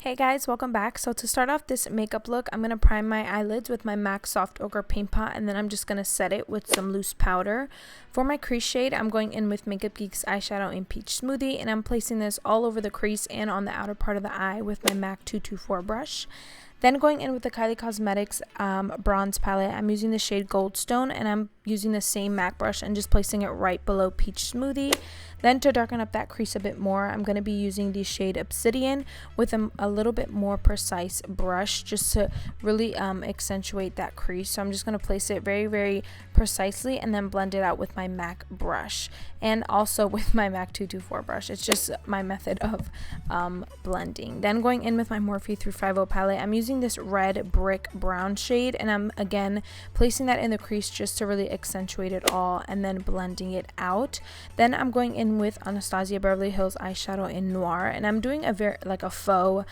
Hey guys, welcome back. So to start off this makeup look, I'm going to prime my eyelids with my MAC Soft Ochre paint pot, and then I'm just going to set it with some loose powder. For my crease shade, I'm going in with MakeupGeek's eyeshadow in Peach Smoothie, and I'm placing this all over the crease and on the outer part of the eye with my MAC 224 brush. Then going in with the Kylie Cosmetics bronze palette, I'm using the shade Goldstone, and I'm using the same MAC brush and just placing it right below Peach Smoothie. Then to darken up that crease a bit more, I'm going to be using the shade Obsidian with a little bit more precise brush just to really accentuate that crease. So I'm just going to place it very, very precisely and then blend it out with my MAC brush and also with my MAC 224 brush. It's just my method of blending. Then going in with my Morphe 350 palette, I'm using this red brick brown shade, and I'm again placing that in the crease just to really accentuate it all and then blending it out. Then I'm going in with Anastasia Beverly Hills eyeshadow in Noir, and I'm doing a faux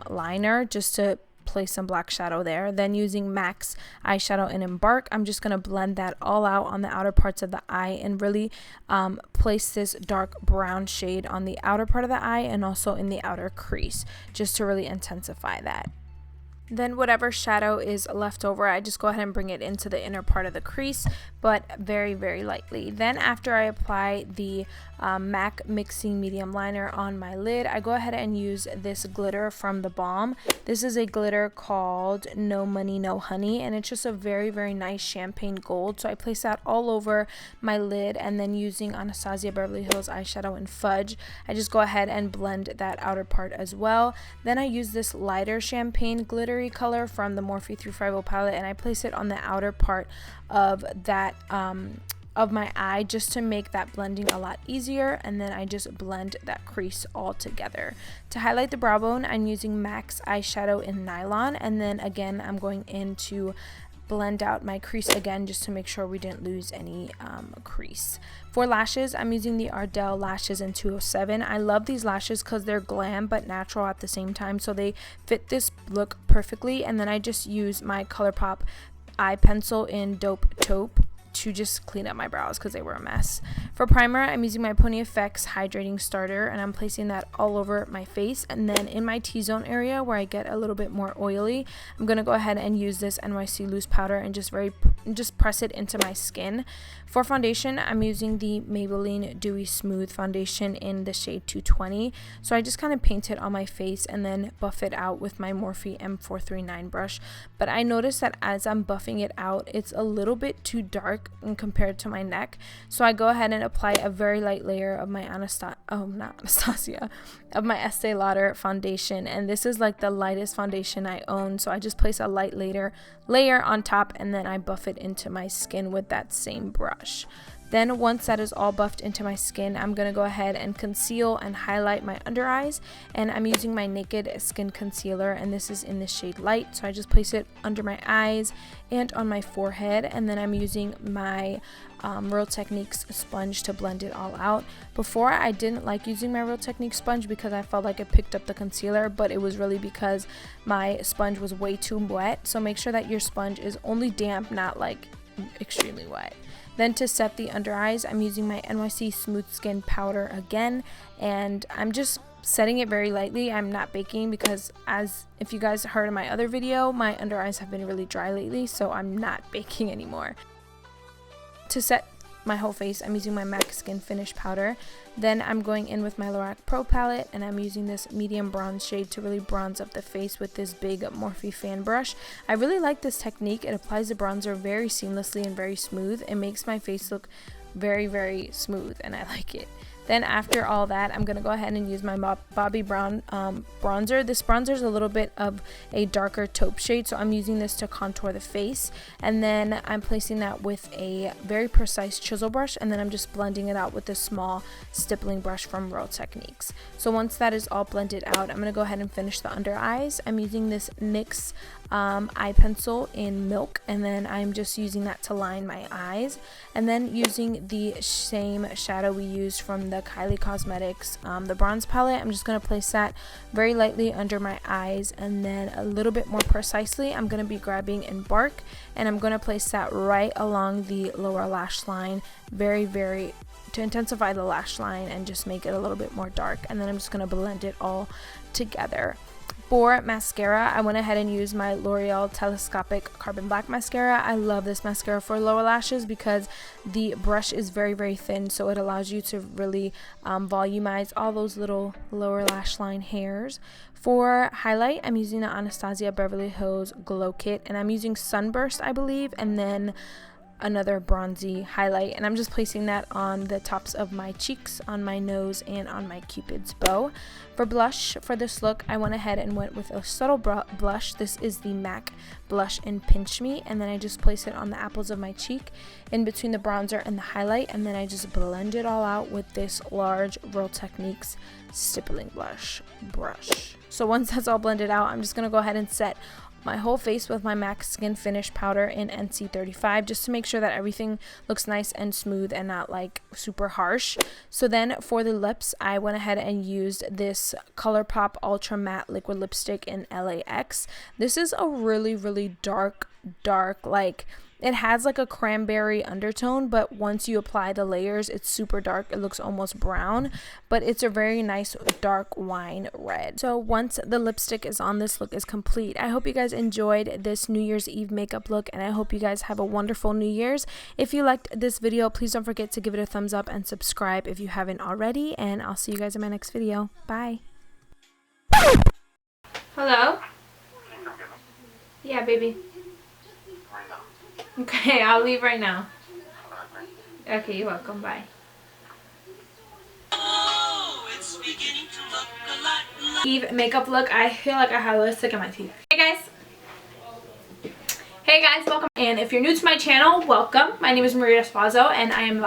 liner just to place some black shadow there. Then using MAC's eyeshadow in Embark, I'm just going to blend that all out on the outer parts of the eye and really place this dark brown shade on the outer part of the eye and also in the outer crease just to really intensify that. Then whatever shadow is left over, I just go ahead and bring it into the inner part of the crease, but very, very lightly. Then after I apply the MAC Mixing Medium Liner on my lid, I go ahead and use this glitter from the Balm. This is a glitter called No Money, No Honey, and it's just a very, very nice champagne gold. So I place that all over my lid, and then using Anastasia Beverly Hills eyeshadow in Fudge, I just go ahead and blend that outer part as well. Then I use this lighter champagne glittery color from the Morphe 350 palette, and I place it on the outer part of that of my eye just to make that blending a lot easier, and then I just blend that crease all together. To highlight the brow bone, I'm using MAC's eyeshadow in Nylon, and then again I'm going in to blend out my crease again just to make sure we didn't lose any crease. For lashes, I'm using the Ardell lashes in 207. I love these lashes because they're glam but natural at the same time, so they fit this look perfectly. And then I just use my Colourpop eye pencil in Taupe to just clean up my brows because they were a mess. For primer, I'm using my PonyEffects Hydrating Starter, and I'm placing that all over my face, and then in my T-zone area where I get a little bit more oily, I'm going to go ahead and use this NYC loose powder and just press it into my skin. For foundation, I'm using the Maybelline Dewy Smooth foundation in the shade 220. So I just kind of paint it on my face and then buff it out with my Morphe M439 brush. But I noticed that as I'm buffing it out, it's a little bit too dark compared to my neck. So I go ahead and apply a very light layer of my of my Estee Lauder foundation, and this is like the lightest foundation I own. So I just place a light layer on top, and then I buff it into my skin with that same brush. Then once that is all buffed into my skin, I'm going to go ahead and conceal and highlight my under eyes, and I'm using my Naked Skin Concealer, and this is in the shade Light. So I just place it under my eyes and on my forehead, and then I'm using my Real Techniques sponge to blend it all out. Before, I didn't like using my Real Techniques sponge because I felt like it picked up the concealer, but it was really because my sponge was way too wet. So make sure that your sponge is only damp, not like extremely wet. Then to set the under eyes, I'm using my NYC Smooth Skin powder again, and I'm just setting it very lightly. I'm not baking because, as if you guys heard in my other video, my under eyes have been really dry lately, so I'm not baking anymore. To set my whole face, I'm using my MAC Skin Finish powder. Then I'm going in with my Lorac Pro palette, and I'm using this medium bronze shade to really bronze up the face with this big Morphe fan brush. I really like this technique. It applies the bronzer very seamlessly and very smooth. It makes my face look very, very smooth, and I like it. Then after all that, I'm going to go ahead and use my Bobbi Brown bronzer. This bronzer is a little bit of a darker taupe shade, so I'm using this to contour the face. And then I'm placing that with a very precise chisel brush, and then I'm just blending it out with a small stippling brush from Real Techniques. So once that is all blended out, I'm going to go ahead and finish the under eyes. I'm using this NYX eye pencil in Milk, and then I'm just using that to line my eyes. And then using the same shadow we used from the Kylie Cosmetics, the bronze palette, I'm just going to place that very lightly under my eyes, and then a little bit more precisely, I'm going to be grabbing Embark, and I'm going to place that right along the lower lash line, very, very to intensify the lash line and just make it a little bit more dark. And then I'm just going to blend it all together. For mascara, I went ahead and used my L'Oreal Telescopic Carbon Black Mascara. I love this mascara for lower lashes because the brush is very, very thin, so it allows you to really volumize all those little lower lash line hairs. For highlight, I'm using the Anastasia Beverly Hills Glow Kit, and I'm using Sunburst, I believe, and then another bronzy highlight, and I'm just placing that on the tops of my cheeks, on my nose, and on my Cupid's bow. For blush, for this look, I went ahead and went with a subtle blush. This is the MAC Blush and Pinch Me, and then I just place it on the apples of my cheek, in between the bronzer and the highlight, and then I just blend it all out with this large Real Techniques stippling brush. So once that's all blended out, I'm just going to go ahead and set my whole face with my MAC Skin Finish powder in NC35, just to make sure that everything looks nice and smooth and not like super harsh. So then for the lips, I went ahead and used this Colourpop Ultra Matte Liquid Lipstick in LAX. This is a really, really dark, like, it has like a cranberry undertone, but once you apply the layers, it's super dark. It looks almost brown, but it's a very nice dark wine red. So once the lipstick is on, this look is complete. I hope you guys enjoyed this New Year's Eve makeup look, and I hope you guys have a wonderful New Year's. If you liked this video, please don't forget to give it a thumbs up and subscribe if you haven't already, and I'll see you guys in my next video. Bye. Hello? Yeah, baby. Okay, I'll leave right now. Okay, you're welcome. Bye. Eve makeup look. I feel like I have lipstick in my teeth. Hey guys. Hey guys, welcome. And if you're new to my channel, welcome. My name is Msuazo, and I am